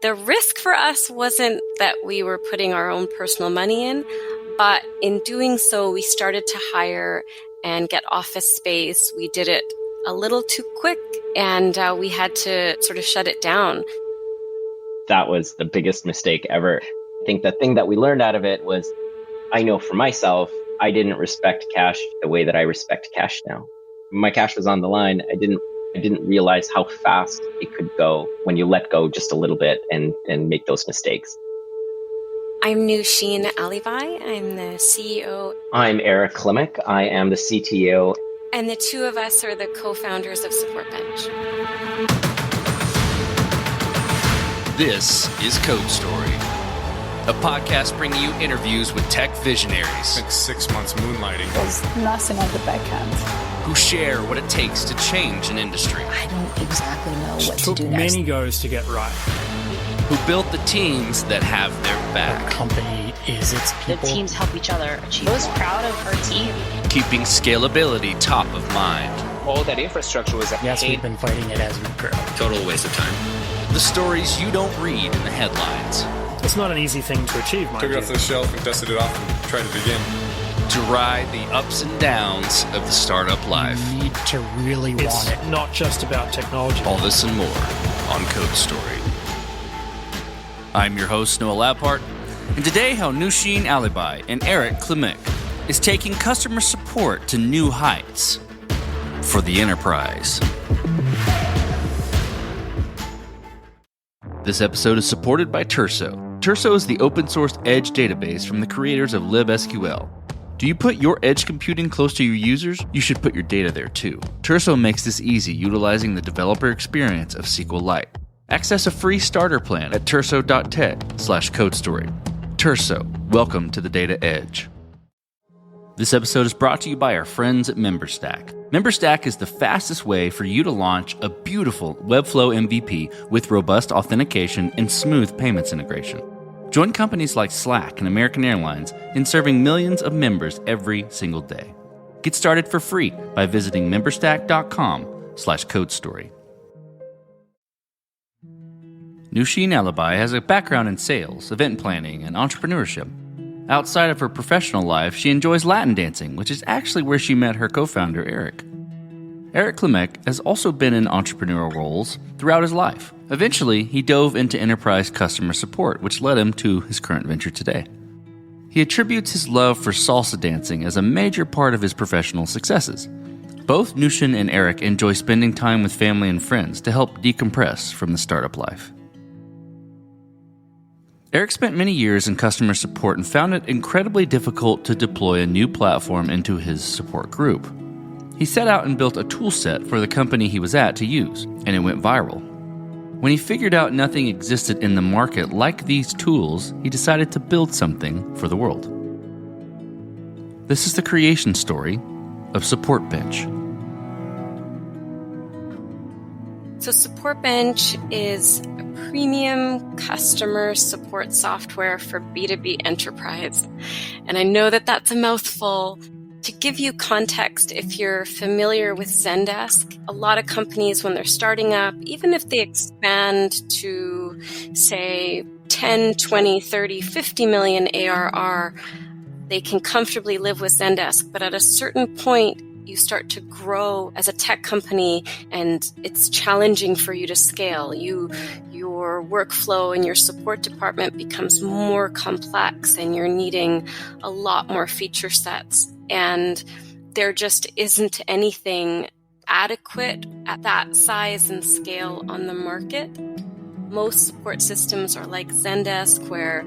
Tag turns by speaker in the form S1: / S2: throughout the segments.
S1: The risk for us wasn't that we were putting our own personal money in, but in doing so, we started to hire and get office space. We did it a little too quick, and we had to sort of shut it down.
S2: That was the biggest mistake ever. I think the thing that we learned out of it was, I know for myself, I didn't respect cash the way that I respect cash now. My cash was on the line. I didn't realize how fast it could go when you let go just a little bit and make those mistakes.
S1: I'm Nooshin Alibhai. I'm the CEO.
S2: I'm Erik Klimuk. I am the CTO.
S1: And the two of us are the co-founders of Support Bench.
S3: This is Code Story, a podcast bringing you interviews with tech visionaries.
S4: Like 6 months moonlighting.
S5: There's nothing at the back end.
S3: Who share what it takes to change an industry.
S5: I don't exactly know what to do
S6: took
S5: next.
S6: many goes to get right.
S3: Who built the teams that have their back.
S6: The company is its people.
S7: The teams help each other achieve. I was proud of our team.
S3: Keeping scalability top of mind.
S8: All that infrastructure was
S6: Yes, we've been fighting it as we grow.
S3: Total waste of time. The stories you don't read in the headlines.
S6: It's not an easy thing to achieve, mind
S4: Took it
S6: you.
S4: off the shelf and dusted it off and tried it again.
S3: To ride the ups and downs of the startup life.
S6: You need to really want it. Not just about technology.
S3: All this and more on Code Story. I'm your host, Noah Labhart, and today how Nooshin Alibhai and Erik Klimuk is taking customer support to new heights for the enterprise. This episode is supported by Terso. Terso is the open-source Edge database from the creators of libSQL. Do you put your edge computing close to your users? You should put your data there too. Terso makes this easy utilizing the developer experience of SQLite. Access a free starter plan at terso.tech/codestory. Terso, welcome to the data edge. This episode is brought to you by our friends at MemberStack. MemberStack is the fastest way for you to launch a beautiful Webflow MVP with robust authentication and smooth payments integration. Join companies like Slack and American Airlines in serving millions of members every single day. Get started for free by visiting memberstack.com/codestory. Nooshin Alibhai has a background in sales, event planning, and entrepreneurship. Outside of her professional life, she enjoys Latin dancing, which is actually where she met her co-founder, Erik. Erik Klimuk has also been in entrepreneurial roles throughout his life. Eventually, he dove into enterprise customer support, which led him to his current venture today. He attributes his love for salsa-dancing as a major part of his professional successes. Both Nooshin and Erik enjoy spending time with family and friends to help decompress from the startup life. Erik spent many years in customer support and found it incredibly difficult to deploy a new platform into his support group. He set out and built a toolset for the company he was at to use, and it went viral. When he figured out nothing existed in the market like these tools, he decided to build something for the world. This is the creation story of Support Bench.
S1: So Support Bench is a premium customer support software for B2B enterprise. And I know that that's a mouthful. To give you context, if you're familiar with Zendesk, a lot of companies, when they're starting up, even if they expand to, say, 10, 20, 30, 50 million ARR, they can comfortably live with Zendesk. But at a certain point, you start to grow as a tech company, and it's challenging for you to scale. Your workflow and your support department becomes more complex, and you're needing a lot more feature sets. And there just isn't anything adequate at that size and scale on the market. Most support systems are like Zendesk, where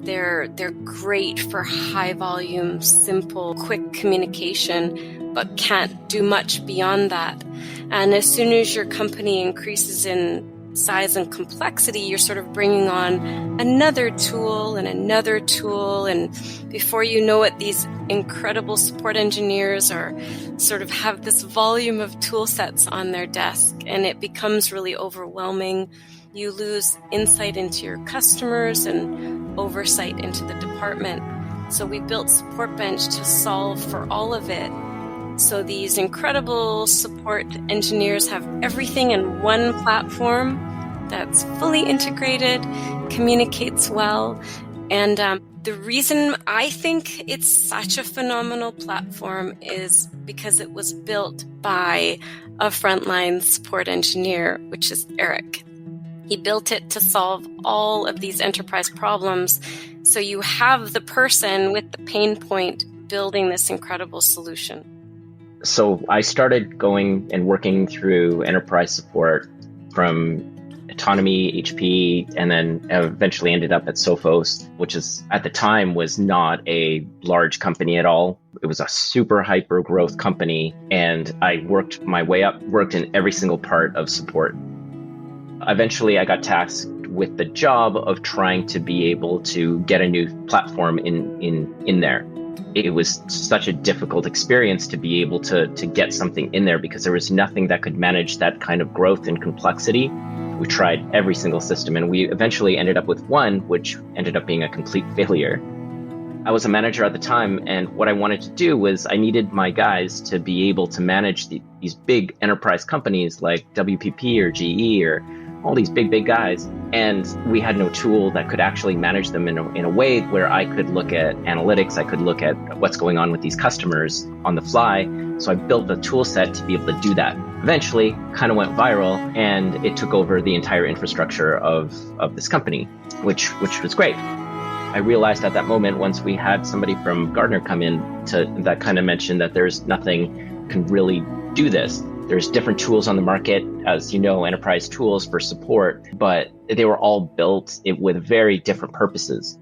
S1: they're great for high volume, simple, quick communication, but can't do much beyond that. And as soon as your company increases in size and complexity, you're sort of bringing on another tool and another tool. And before you know it, these incredible support engineers are sort of have this volume of tool sets on their desk, and it becomes really overwhelming. You lose insight into your customers and oversight into the department. So we built Support Bench to solve for all of it. So these incredible support engineers have everything in one platform that's fully integrated, communicates well, and the reason I think it's such a phenomenal platform is because it was built by a frontline support engineer, which is Erik. He built it to solve all of these enterprise problems. So you have the person with the pain point building this incredible solution.
S2: So I started going and working through enterprise support from Autonomy, HP, and then eventually ended up at Sophos, which is at the time was not a large company at all. It was a super hyper growth company, and I worked my way up, worked in every single part of support. Eventually, I got tasked with the job of trying to be able to get a new platform in there. It was such a difficult experience to be able to get something in there because there was nothing that could manage that kind of growth and complexity. We tried every single system, and we eventually ended up with one, which ended up being a complete failure. I was a manager at the time, and what I wanted to do was I needed my guys to be able to manage these big enterprise companies like WPP or GE or all these big guys. And we had no tool that could actually manage them in a way where I could look at analytics, I could look at what's going on with these customers on the fly. So I built a tool set to be able to do that. Eventually, kind of went viral, and it took over the entire infrastructure of this company, which was great. I realized at that moment, once we had somebody from Gartner come in that kind of mentioned that there's nothing can really do this. There's different tools on the market, as you know, enterprise tools for support, but they were all built with very different purposes.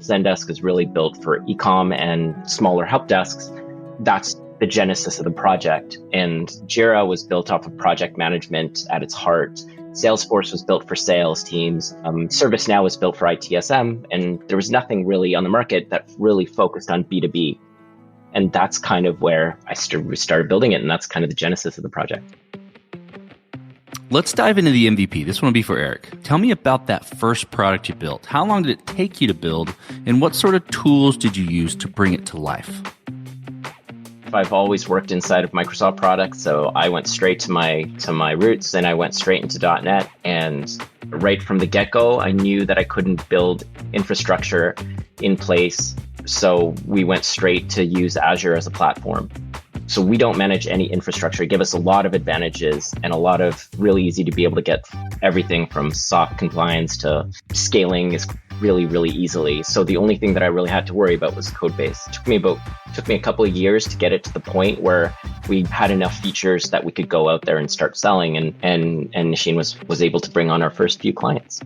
S2: Zendesk is really built for e-com and smaller help desks. That's the genesis of the project. And Jira was built off of project management at its heart. Salesforce was built for sales teams. ServiceNow was built for ITSM, and there was nothing really on the market that really focused on B2B. And that's kind of where I started building it, and that's kind of the genesis of the project.
S3: Let's dive into the MVP. This one will be for Erik. Tell me about that first product you built. How long did it take you to build, and what sort of tools did you use to bring it to life?
S2: I've always worked inside of Microsoft products, so I went straight to my roots, and I went straight into .NET. And right from the get-go, I knew that I couldn't build infrastructure in place, so we went straight to use Azure as a platform. So we don't manage any infrastructure. It gave us a lot of advantages and a lot of really easy to be able to get everything from SOC compliance to scaling is really easily. So the only thing that I really had to worry about was code base. It took me a couple of years to get it to the point where we had enough features that we could go out there and start selling, and Nooshin was able to bring on our first few clients.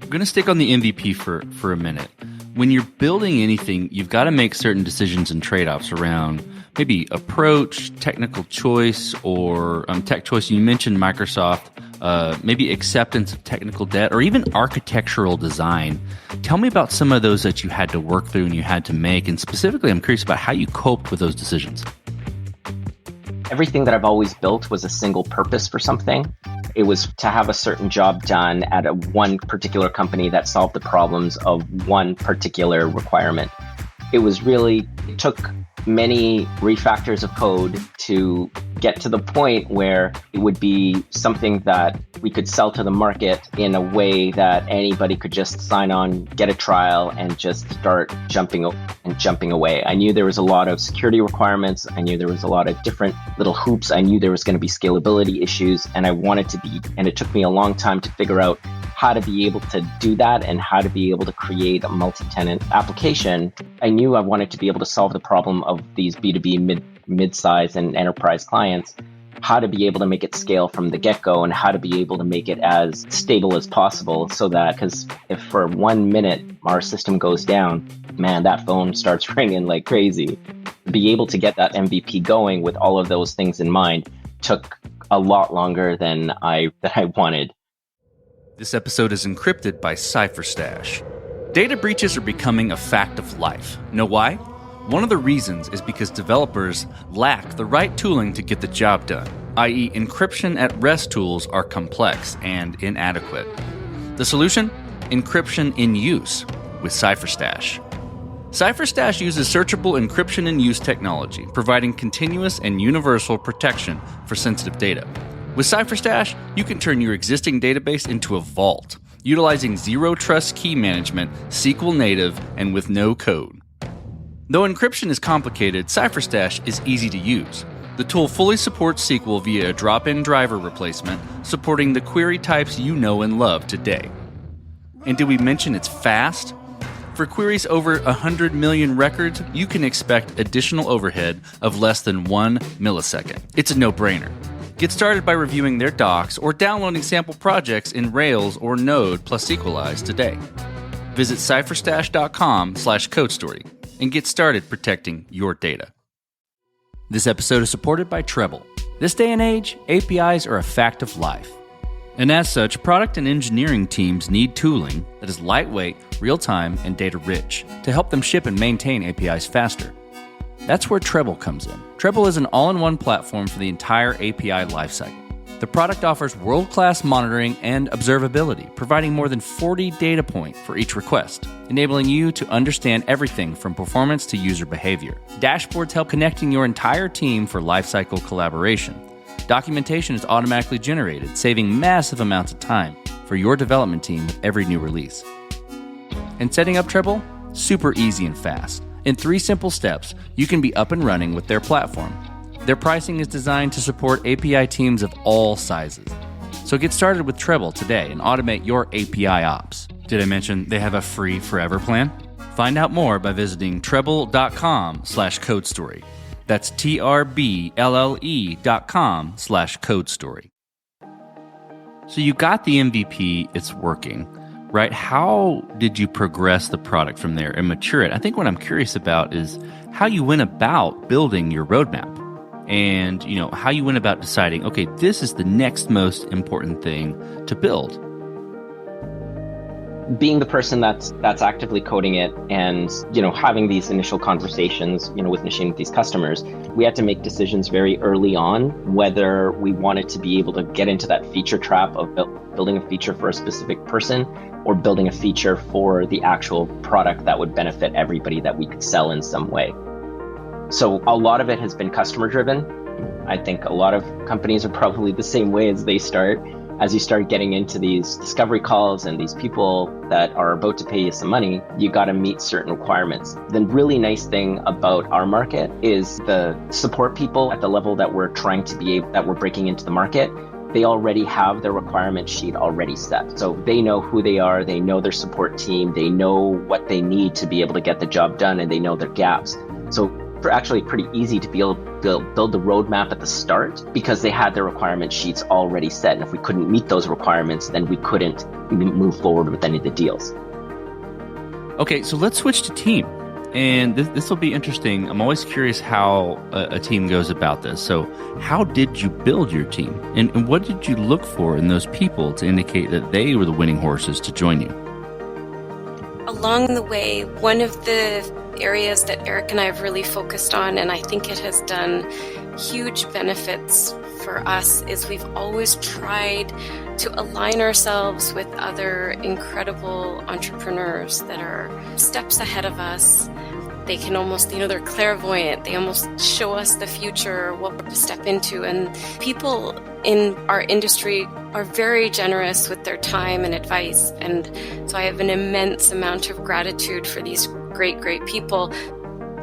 S3: I'm going to stick on the MVP for a minute. When you're building anything, you've got to make certain decisions and trade-offs around maybe approach, technical choice, or tech choice. You mentioned Microsoft, maybe acceptance of technical debt, or even architectural design. Tell me about some of those that you had to work through and you had to make. And specifically, I'm curious about how you coped with those decisions.
S2: Everything that I've always built was a single purpose for something. It was to have a certain job done at one particular company that solved the problems of one particular requirement. It took many refactors of code to get to the point where it would be something that we could sell to the market in a way that anybody could just sign on, get a trial, and just start jumping away. I knew there was a lot of security requirements. I knew there was a lot of different little hoops. I knew there was going to be scalability issues, and it took me a long time to figure out how to be able to do that and how to be able to create a multi-tenant application. I knew I wanted to be able to solve the problem of these B2B mid-size and enterprise clients, how to be able to make it scale from the get-go and how to be able to make it as stable as possible so that, because if for 1 minute our system goes down, man, that phone starts ringing like crazy. To be able to get that MVP going with all of those things in mind took a lot longer than I wanted.
S3: This episode is encrypted by CipherStash. Data breaches are becoming a fact of life. Know why? One of the reasons is because developers lack the right tooling to get the job done, i.e. encryption at rest tools are complex and inadequate. The solution? Encryption in use with CipherStash. CipherStash uses searchable encryption in use technology, providing continuous and universal protection for sensitive data. With CipherStash, you can turn your existing database into a vault, utilizing zero-trust key management, SQL native, and with no code. Though encryption is complicated, CipherStash is easy to use. The tool fully supports SQL via a drop-in driver replacement, supporting the query types you know and love today. And did we mention it's fast? For queries over 100 million records, you can expect additional overhead of less than 1 millisecond. It's a no-brainer. Get started by reviewing their docs or downloading sample projects in Rails or Node plus Sequelize today. Visit cypherstash.com/codestory and get started protecting your data. This episode is supported by Treble. This day and age, APIs are a fact of life. And as such, product and engineering teams need tooling that is lightweight, real-time, and data-rich to help them ship and maintain APIs faster. That's where Treble comes in. Treble is an all-in-one platform for the entire API lifecycle. The product offers world-class monitoring and observability, providing more than 40 data points for each request, enabling you to understand everything from performance to user behavior. Dashboards help connecting your entire team for lifecycle collaboration. Documentation is automatically generated, saving massive amounts of time for your development team with every new release. And setting up Treble? Super easy and fast. In 3 simple steps, you can be up and running with their platform. Their pricing is designed to support API teams of all sizes. So get started with Treble today and automate your API ops. Did I mention they have a free forever plan? Find out more by visiting treble.com/codestory. That's TRBLLE.com/codestory. So you got the MVP, it's working. Right? How did you progress the product from there and mature it? I think what I'm curious about is how you went about building your roadmap and, how you went about deciding, okay, this is the next most important thing to build.
S2: Being the person that's actively coding it and, having these initial conversations, with Nooshin, with these customers, we had to make decisions very early on whether we wanted to be able to get into that feature trap of building a feature for a specific person or building a feature for the actual product that would benefit everybody that we could sell in some way. So a lot of it has been customer driven. I think a lot of companies are probably the same way as they start. As you start getting into these discovery calls and these people that are about to pay you some money, you got to meet certain requirements. The really nice thing about our market is the support people at the level that we're that we're breaking into the market, they already have their requirement sheet already set. So they know who they are, they know their support team, they know what they need to be able to get the job done, and they know their gaps. So actually pretty easy to be able to build the roadmap at the start because they had their requirement sheets already set. And if we couldn't meet those requirements, then we couldn't move forward with any of the deals.
S3: Okay, so let's switch to team. And this will be interesting. I'm always curious how a team goes about this. So how did you build your team? And what did you look for in those people to indicate that they were the winning horses to join you?
S1: Along the way, one of the areas that Eric and I have really focused on, and I think it has done huge benefits for us, is we've always tried to align ourselves with other incredible entrepreneurs that are steps ahead of us. They can almost, they're clairvoyant. They almost show us the future, what to step into. And people in our industry are very generous with their time and advice. And so I have an immense amount of gratitude for these great people.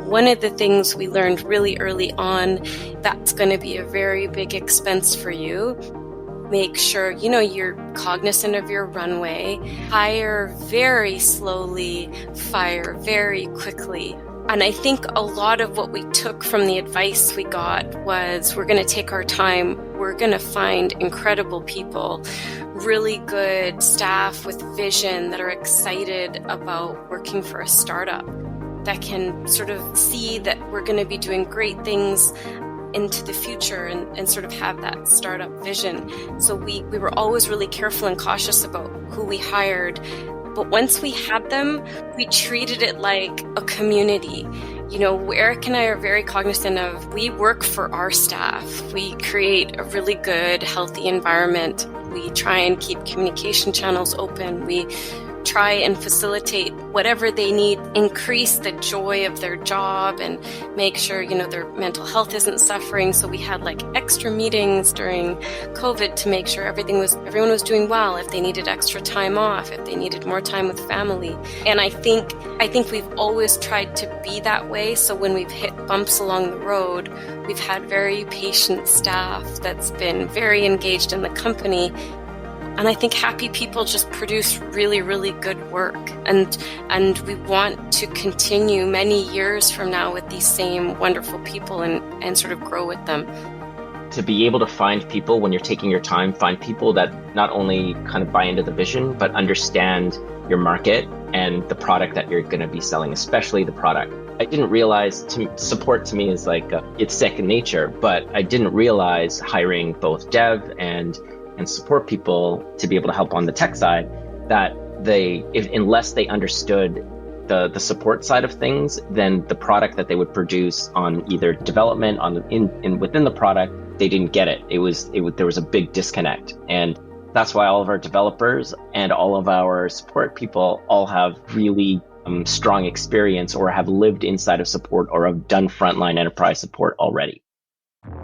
S1: One of the things we learned really early on, that's going to be a very big expense for you. Make sure, you're cognizant of your runway. Hire very slowly, fire very quickly. And I think a lot of what we took from the advice we got was we're going to take our time. We're going to find incredible people, really good staff with vision that are excited about working for a startup, that can sort of see that we're going to be doing great things into the future and sort of have that startup vision. So we were always really careful and cautious about who we hired. But once we had them, we treated it like a community. Eric and I are very cognizant of, we work for our staff. We create a really good, healthy environment. We try and keep communication channels open. We try and facilitate whatever they need, increase the joy of their job and make sure, their mental health isn't suffering. So we had like extra meetings during COVID to make sure everyone was doing well, if they needed extra time off, if they needed more time with family. And I think we've always tried to be that way. So when we've hit bumps along the road, we've had very patient staff that's been very engaged in the company. And I think happy people just produce really, really good work. And we want to continue many years from now with these same wonderful people and sort of grow with them.
S2: To be able to find people when you're taking your time, find people that not only kind of buy into the vision, but understand your market and the product that you're going to be selling, especially the product. I didn't realize support to me is like, it's second nature, but I didn't realize hiring both dev and support people to be able to help on the tech side, that unless they understood the support side of things, then the product that they would produce on either development within the product, they didn't get it. There was a big disconnect. And that's why all of our developers and all of our support people all have really strong experience or have lived inside of support or have done frontline enterprise support already.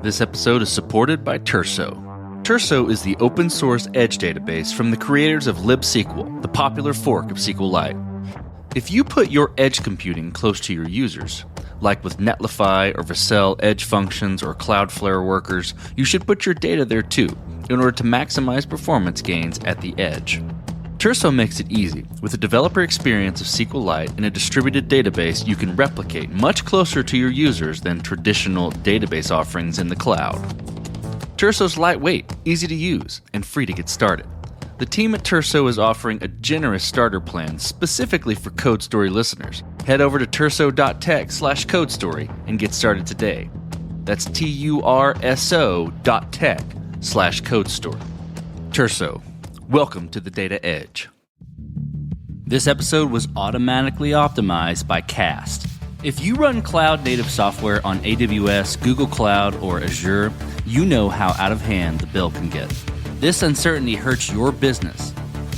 S3: This episode is supported by Terso. Terso is the open source edge database from the creators of libSQL, the popular fork of SQLite. If you put your edge computing close to your users, like with Netlify or Vercel edge functions or Cloudflare workers, you should put your data there too, in order to maximize performance gains at the edge. Terso makes it easy. With a developer experience of SQLite in a distributed database, you can replicate much closer to your users than traditional database offerings in the cloud. Terso's lightweight, easy to use, and free to get started. The team at Terso is offering a generous starter plan specifically for CodeStory listeners. Head over to terso.tech/CodeStory and get started today. That's TURSO.tech/CodeStory. Terso, welcome to the Data Edge. This episode was automatically optimized by Cast. If you run cloud-native software on AWS, Google Cloud, or Azure, you know how out of hand the bill can get. This uncertainty hurts your business,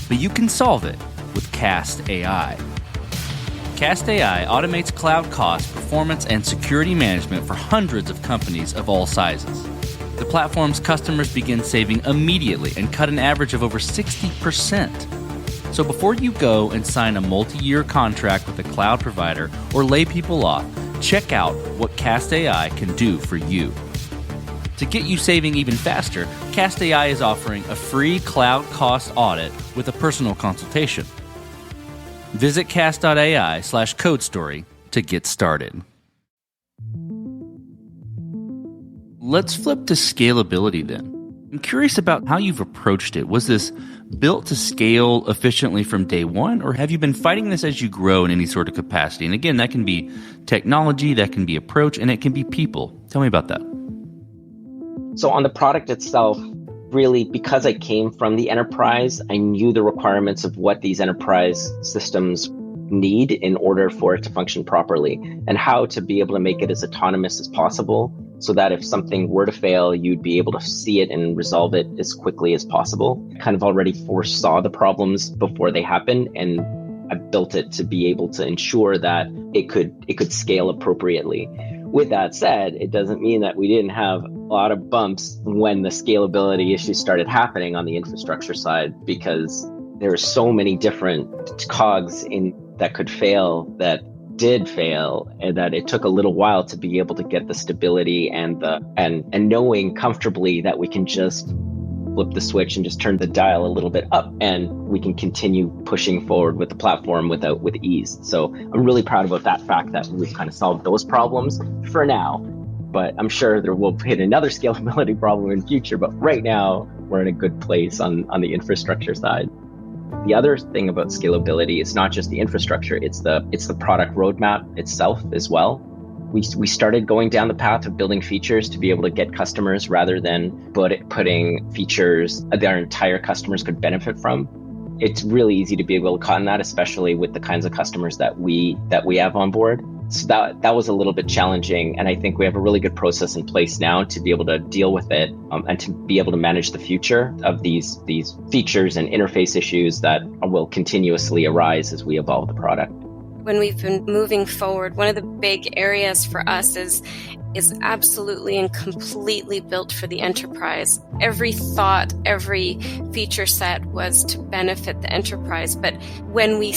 S3: but you can solve it with Cast AI. Cast AI automates cloud cost, performance, and security management for hundreds of companies of all sizes. The platform's customers begin saving immediately and cut an average of over 60%. So before you go and sign a multi-year contract with a cloud provider or lay people off, check out what Cast AI can do for you. To get you saving even faster, Cast AI is offering a free cloud cost audit with a personal consultation. Visit cast.ai/CodeStory to get started. Let's flip to scalability then. I'm curious about how you've approached it. Was this built to scale efficiently from day one, or have you been fighting this as you grow in any sort of capacity? And again, that can be technology, that can be approach, and it can be people. Tell me about that.
S2: So on the product itself, really, because I came from the enterprise, I knew the requirements of what these enterprise systems need in order for it to function properly, and how to be able to make it as autonomous as possible, so that if something were to fail, you'd be able to see it and resolve it as quickly as possible. I kind of already foresaw the problems before they happened, and I built it to be able to ensure that it could scale appropriately. With that said, it doesn't mean that we didn't have a lot of bumps when the scalability issues started happening on the infrastructure side, because there are so many different cogs that could fail, that did fail, and that it took a little while to be able to get the stability and knowing comfortably that we can just flip the switch and just turn the dial a little bit up, and we can continue pushing forward with the platform with ease. So I'm really proud about that fact that we've kind of solved those problems for now, but I'm sure there will hit another scalability problem in future. But right now we're in a good place on the infrastructure side. The other thing about scalability is not just the infrastructure, it's the product roadmap itself as well. We started going down the path of building features to be able to get customers rather than putting features that our entire customers could benefit from. It's really easy to be able to cut on that, especially with the kinds of customers that we have on board. So that was a little bit challenging. And I think we have a really good process in place now to be able to deal with it and to be able to manage the future of these features and interface issues that will continuously arise as we evolve the product.
S1: When we've been moving forward, one of the big areas for us is absolutely and completely built for the enterprise. Every thought, every feature set was to benefit the enterprise. But when we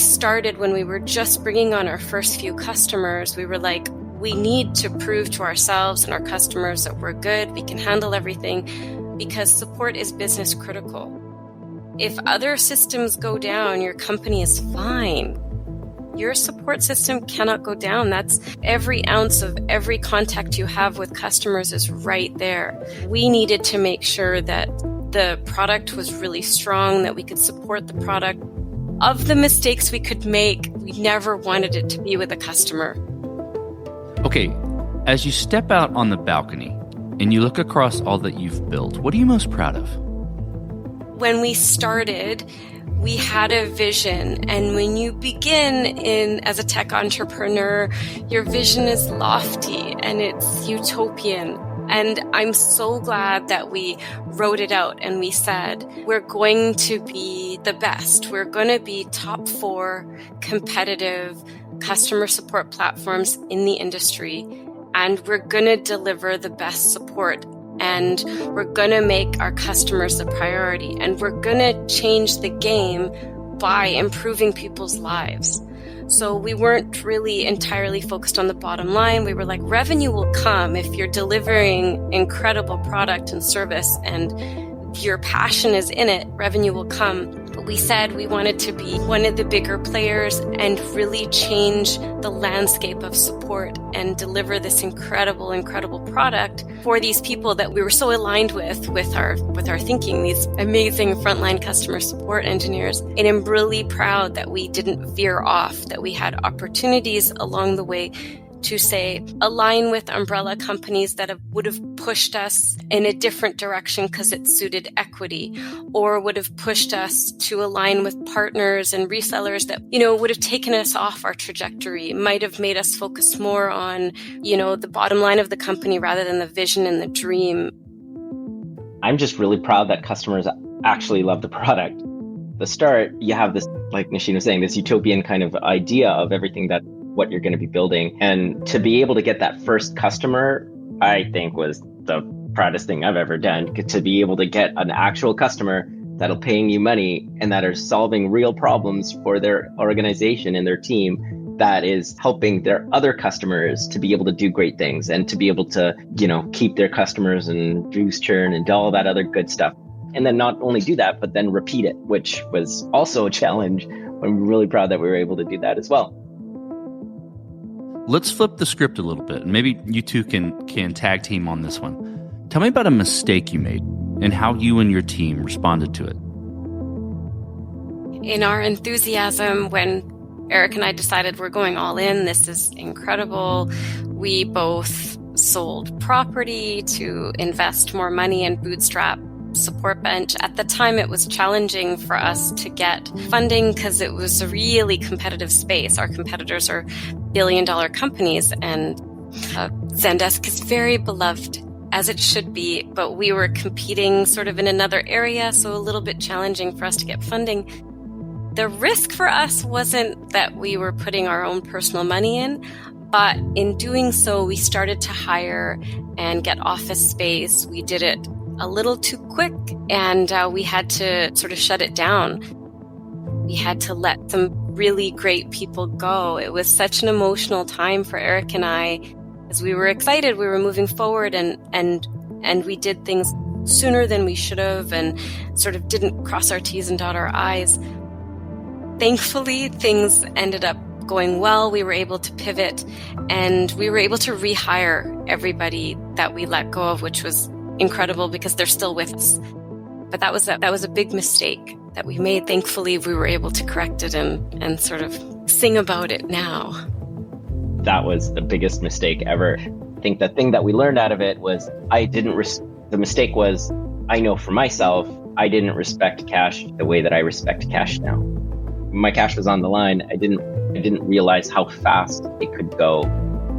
S1: were just bringing on our first few customers, we were like, we need to prove to ourselves and our customers that we're good, we can handle everything, because support is business critical. If other systems go down, your company is fine. Your support system cannot go down. That's every ounce of every contact you have with customers is right there. We needed to make sure that the product was really strong, that we could support the product. Of the mistakes we could make, we never wanted it to be with a customer.
S3: Okay, as you step out on the balcony and you look across all that you've built, what are you most proud of?
S1: When we started, we had a vision, and when you begin as a tech entrepreneur, your vision is lofty and it's utopian. And I'm so glad that we wrote it out and we said, we're going to be the best. We're going to be top 4 competitive customer support platforms in the industry, and we're going to deliver the best support. And we're going to make our customers the priority. And we're going to change the game by improving people's lives. So we weren't really entirely focused on the bottom line. We were like, revenue will come if you're delivering incredible product and service and your passion is in it, revenue will come. But we said we wanted to be one of the bigger players and really change the landscape of support and deliver this incredible, incredible product for these people that we were so aligned with our thinking, these amazing frontline customer support engineers. And I'm really proud that we didn't veer off, that we had opportunities along the way to say, align with umbrella companies that would have pushed us in a different direction because it suited equity, or would have pushed us to align with partners and resellers that, would have taken us off our trajectory, might have made us focus more on, the bottom line of the company rather than the vision and the dream.
S2: I'm just really proud that customers actually love the product. At the start, you have this, like Nooshin was saying, this utopian kind of idea of everything that what you're going to be building. And to be able to get that first customer, I think was the proudest thing I've ever done. To be able to get an actual customer that'll paying you money and that are solving real problems for their organization and their team, that is helping their other customers to be able to do great things and to be able to, keep their customers and reduce churn and do all that other good stuff. And then not only do that, but then repeat it, which was also a challenge. I'm really proud that we were able to do that as well.
S3: Let's flip the script a little bit, and maybe you two can tag team on this one. Tell me about a mistake you made and how you and your team responded to it.
S1: In our enthusiasm, when Eric and I decided we're going all in, this is incredible, we both sold property to invest more money and bootstrap Support Bench. At the time, it was challenging for us to get funding because it was a really competitive space. Our competitors are billion-dollar companies, and Zendesk is very beloved, as it should be, but we were competing sort of in another area, so a little bit challenging for us to get funding. The risk for us wasn't that we were putting our own personal money in, but in doing so, we started to hire and get office space. We did it a little too quick, and we had to sort of shut it down. We had to let some really great people go. It was such an emotional time for Eric and I, as we were excited, we were moving forward, and we did things sooner than we should have and sort of didn't cross our T's and dot our I's. Thankfully, things ended up going well. We were able to pivot, and we were able to rehire everybody that we let go of, which was incredible because they're still with us. But that was a big mistake that we made. Thankfully, we were able to correct it and sort of sing about it now.
S2: That was the biggest mistake ever. I think the thing that we learned out of it was the mistake was, I know for myself, I didn't respect cash the way that I respect cash now. My cash was on the line. I didn't realize how fast it could go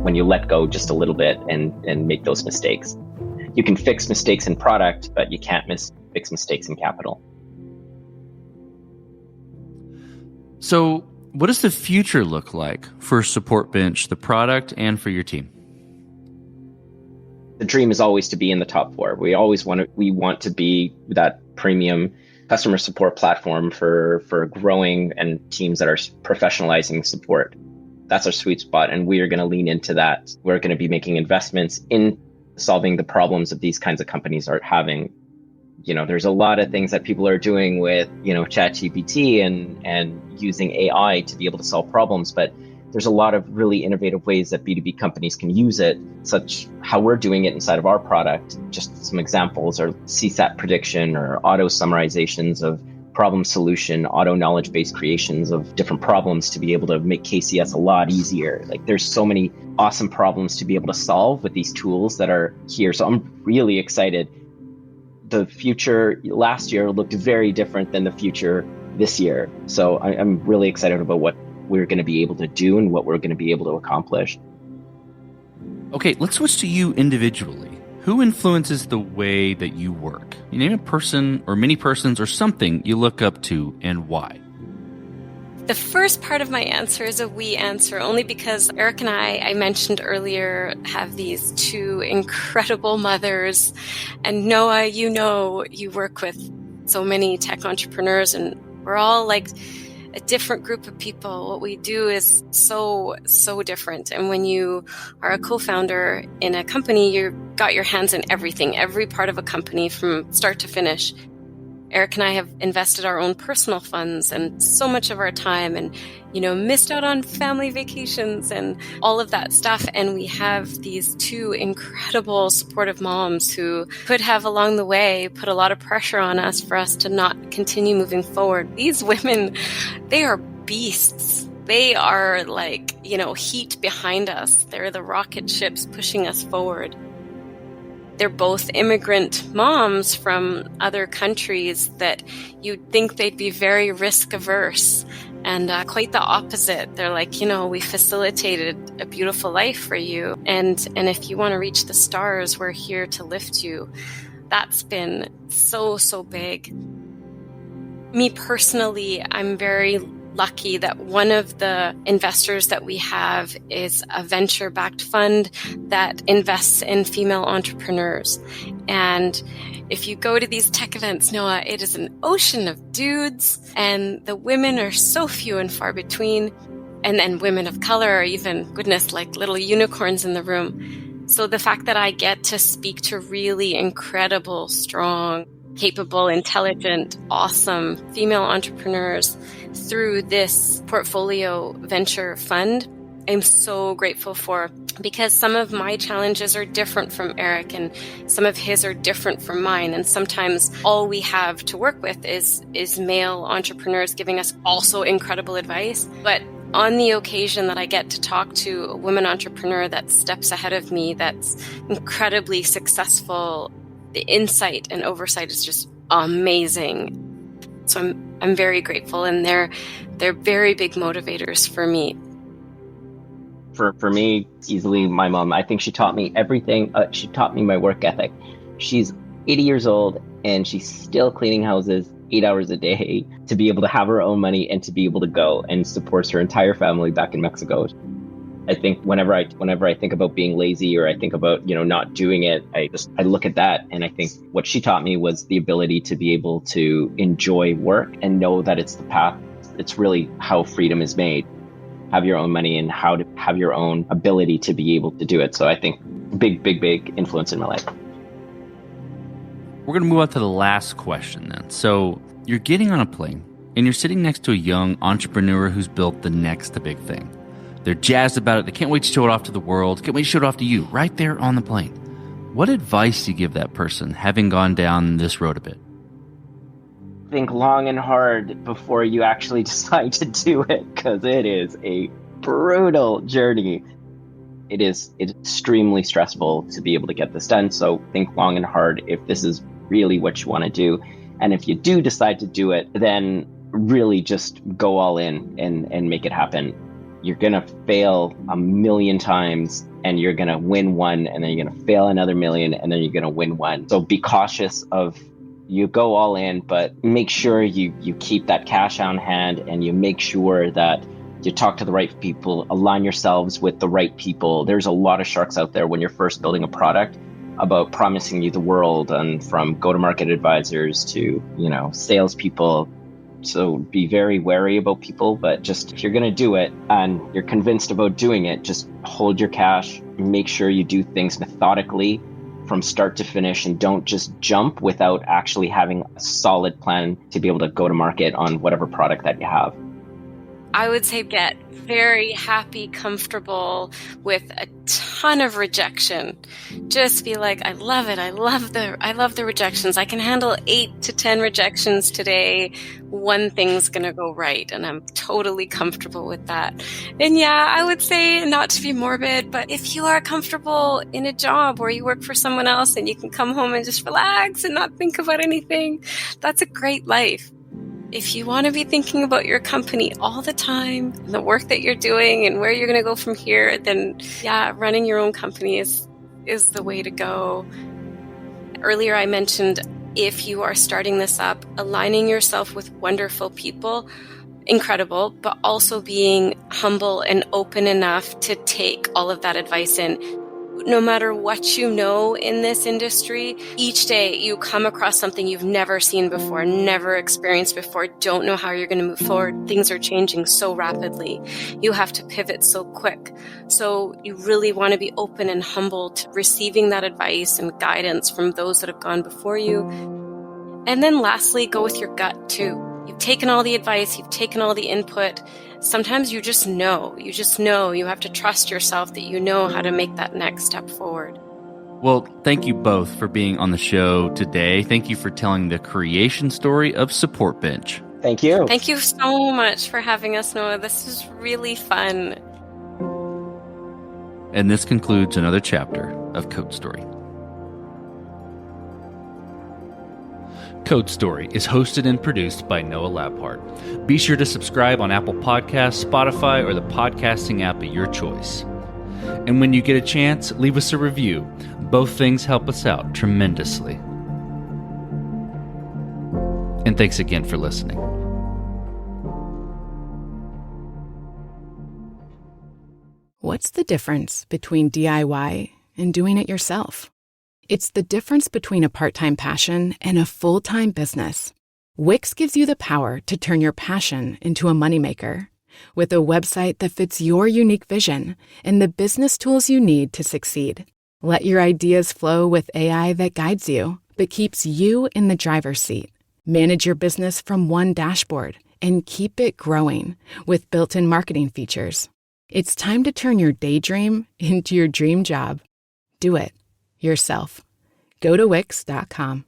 S2: when you let go just a little bit and make those mistakes. You can fix mistakes in product, but you can't fix mistakes in capital.
S3: So what does the future look like for Support Bench, the product, and for your team?
S2: The dream is always to be in the top four. We want to be that premium customer support platform for growing and teams that are professionalizing support. That's our sweet spot, and we are going to lean into that. We're going to be making investments in solving the problems that these kinds of companies are having. There's a lot of things that people are doing with, ChatGPT and using AI to be able to solve problems, but there's a lot of really innovative ways that B2B companies can use it, such how we're doing it inside of our product. Just some examples are CSAT prediction or auto summarizations of problem solution, auto knowledge-based creations of different problems to be able to make KCS a lot easier. Like, there's so many awesome problems to be able to solve with these tools that are here. So I'm really excited. The future last year looked very different than the future this year. So I'm really excited about what we're going to be able to do and what we're going to be able to accomplish.
S3: Okay, let's switch to you individually. Who influences the way that you work? You name a person or many persons or something you look up to, and why?
S1: The first part of my answer is a we answer, only because Eric and I mentioned earlier, have these two incredible mothers. And Noah, you work with so many tech entrepreneurs, and we're all like a different group of people. What we do is so different. And when you are a co-founder in a company, you've got your hands in everything, every part of a company from start to finish. Eric and I have invested our own personal funds and so much of our time and, missed out on family vacations and all of that stuff. And we have these two incredible supportive moms who could have along the way put a lot of pressure on us for us to not continue moving forward. These women, they are beasts. They are like, heat behind us. They're the rocket ships pushing us forward. They're both immigrant moms from other countries that you'd think they'd be very risk averse, and quite the opposite. They're like, we facilitated a beautiful life for you. And if you want to reach the stars, we're here to lift you. That's been so big. Me personally, I'm very lucky that one of the investors that we have is a venture-backed fund that invests in female entrepreneurs. And if you go to these tech events, Noah, it is an ocean of dudes, and the women are so few and far between. And then women of color are even, goodness, like little unicorns in the room. So the fact that I get to speak to really incredible, strong, capable, intelligent, awesome female entrepreneurs through this portfolio venture fund, I'm so grateful for, because some of my challenges are different from Eric and some of his are different from mine. And sometimes all we have to work with is male entrepreneurs giving us also incredible advice. But on the occasion that I get to talk to a woman entrepreneur that steps ahead of me, that's incredibly successful, the insight and oversight is just amazing. So I'm very grateful, and they're very big motivators for me.
S2: For me, easily my mom. I think she taught me everything. She taught me my work ethic. She's 80 years old and she's still cleaning houses 8 hours a day to be able to have her own money and to be able to go, and supports her entire family back in Mexico. I think whenever I think about being lazy, or I think about, not doing it, I look at that, and I think what she taught me was the ability to be able to enjoy work and know that it's the path. It's really how freedom is made. Have your own money and how to have your own ability to be able to do it. So I think big influence in my life.
S3: We're going to move on to the last question then. So you're getting on a plane and you're sitting next to a young entrepreneur who's built the next big thing. They're jazzed about it. They can't wait to show it off to the world. Can't wait to show it off to you right there on the plane. What advice do you give that person, having gone down this road a bit?
S2: Think long and hard before you actually decide to do it, because it is a brutal journey. It's extremely stressful to be able to get this done. So think long and hard if this is really what you want to do. And if you do decide to do it, then really just go all in and make it happen. You're going to fail a million times and you're going to win one, and then you're going to fail another million, and then you're going to win one. So be cautious of, you go all in, but make sure you keep that cash on hand, and you make sure that you talk to the right people, align yourselves with the right people. There's a lot of sharks out there when you're first building a product about promising you the world, and from go-to-market advisors to, salespeople. So be very wary about people, but just if you're going to do it and you're convinced about doing it, just hold your cash, make sure you do things methodically from start to finish, and don't just jump without actually having a solid plan to be able to go to market on whatever product that you have.
S1: I would say get very happy, comfortable with a ton of rejection. Just be like, I love it. I love the rejections. I can handle 8 to 10 rejections today. One thing's going to go right. And I'm totally comfortable with that. And yeah, I would say, not to be morbid, but if you are comfortable in a job where you work for someone else and you can come home and just relax and not think about anything, that's a great life. If you want to be thinking about your company all the time, the work that you're doing and where you're going to go from here, then yeah, running your own company is the way to go. Earlier I mentioned, if you are starting this up, aligning yourself with wonderful people, incredible, but also being humble and open enough to take all of that advice in. No matter what you know in this industry, each day you come across something you've never seen before, never experienced before, don't know how you're going to move forward. Things are changing so rapidly. You have to pivot so quick. So you really want to be open and humble to receiving that advice and guidance from those that have gone before you. And then lastly, go with your gut too. You've taken all the advice, you've taken all the input. Sometimes you just know. You have to trust yourself that you know how to make that next step forward.
S3: Well, thank you both for being on the show today. Thank you for telling the creation story of Support Bench.
S2: Thank you.
S1: Thank you so much for having us, Noah. This is really fun.
S3: And this concludes another chapter of Code Story. Code Story is hosted and produced by Noah Labhart. Be sure to subscribe on Apple Podcasts, Spotify, or the podcasting app of your choice. And when you get a chance, leave us a review. Both things help us out tremendously. And thanks again for listening.
S9: What's the difference between DIY and doing it yourself? It's the difference between a part-time passion and a full-time business. Wix gives you the power to turn your passion into a moneymaker. With a website that fits your unique vision and the business tools you need to succeed. Let your ideas flow with AI that guides you, but keeps you in the driver's seat. Manage your business from one dashboard and keep it growing with built-in marketing features. It's time to turn your daydream into your dream job. Do it yourself. Go to Wix.com.